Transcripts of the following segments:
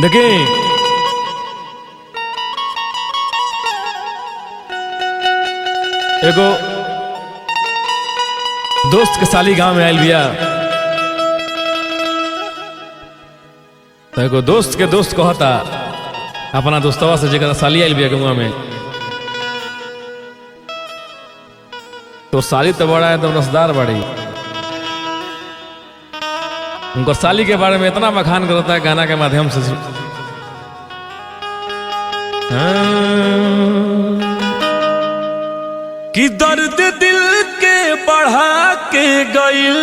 देखिए एगो दोस्त के साली गांव में आयल बिया तो एगो दोस्त के दोस्त कहता अपना दोस्तवा से जगह साली आयल बिया गाँव में तो साली तो बड़ा एकदम रसदार बड़ी उनका साली के बारे में इतना बखान करता है गाना के माध्यम से। कि दर्द दिल के बढ़ा के गइल,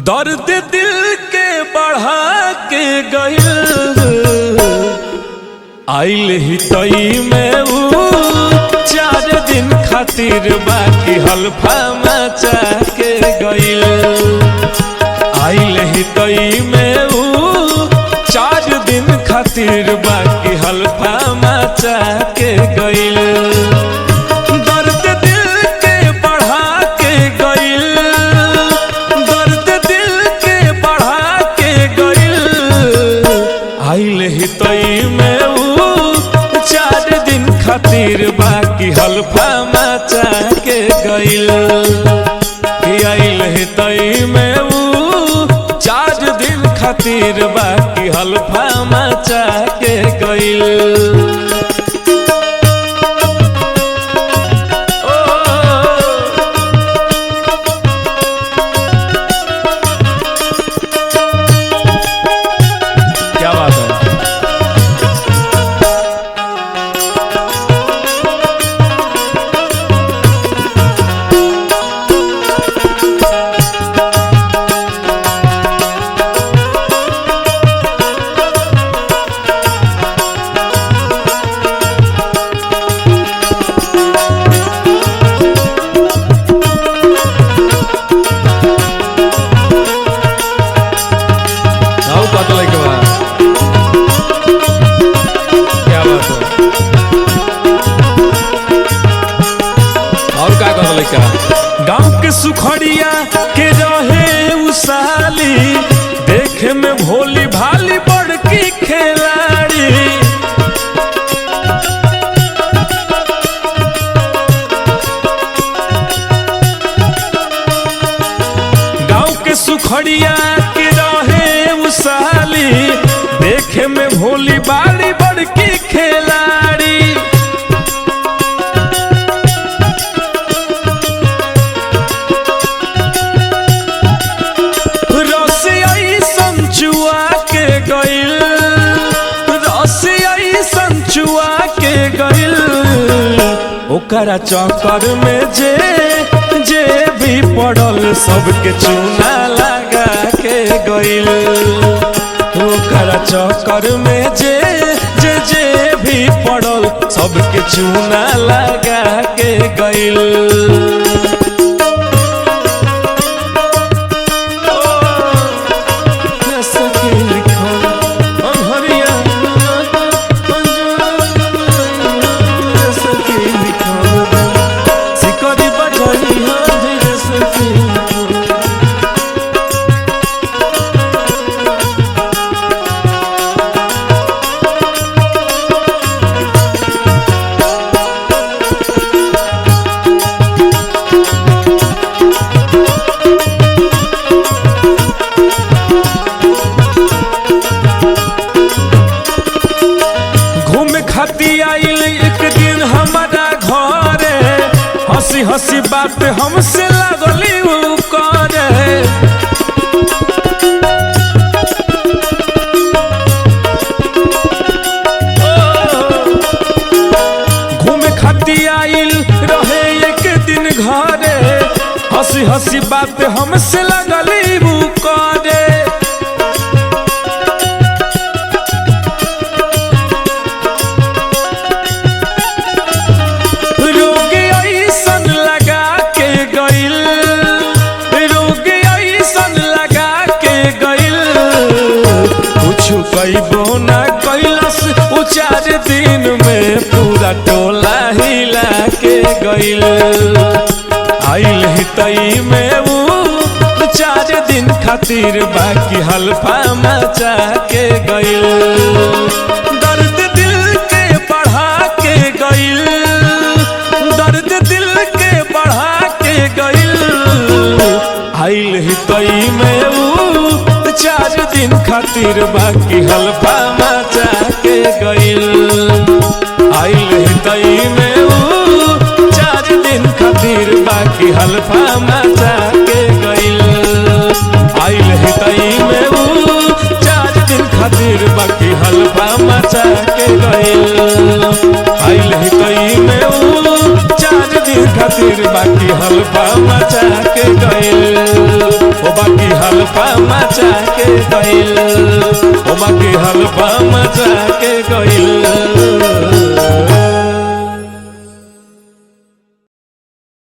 दर्द दिल के बढ़ा के गइल, आइल ही तई में ऊ 4 दिन खातिर बाकी हल्फा मचा के गइल, आइल ही तई में ऊ 4 दिन खातिर बाकी हल्फा मचा के गइल, दर्द दिल के बढ़ा के गइल, दर्द दिल के बढ़ा के गइल, आइल ही तई में ऊ 4 दिन खातिर बाकी हल्फा मचा के गइल, आइल ही तई में ऊ 4 दिन खातिर बाकी हल्फा मचा के गइल। क्या बात है। गांव के सुखड़िया के रहे उसाली, देखे में भोली भाली बड़की खिलाड़ी, गांव के सुखड़िया के रहे उसाली, देखे में भोली भाली बड़की खिलाड़ी, ओकरा चक्कर में जे भी पड़ल सबके चूना लगा के गइल, ओकरा चक्कर में जे भी पड़ल सबके चूना लगा के गइल। हती आइल एक दिन हमारा घरे, हंसी हंसी बात हमसे लगली ऊ करे, घूमे खाती आइल रहे एक दिन घरे, हंसी हंसी बात हमसे लगली ऊ करे, कैबो ना कैलस उ 4 दिन में पूरा टोला हिला के गइल, आइल ही तई में ऊ 4 दिन खातिर बाकी हल्फा मचा के गइल। दर्द दिल के बढ़ा के गइल, दर्द दिल के बढ़ा के गइल। आइल ही तई में ऊ 4 दिन खातिर बाकी हल्फा मचा के गइल। आइल ही तई में ऊ 4 दिन खातिर बाकी हल्फा मचा के गइल। आइल ही तई में ऊ 4 दिन खातिर बाकी हल्फा मचा के गइल। आइल ही तई में ऊ 4 दिन खातिर बाकी हल्फा मचा के गइल। ओ बाकी हल्फा मचा के गइल, ओ बाकी हल्फा मचा के गइल।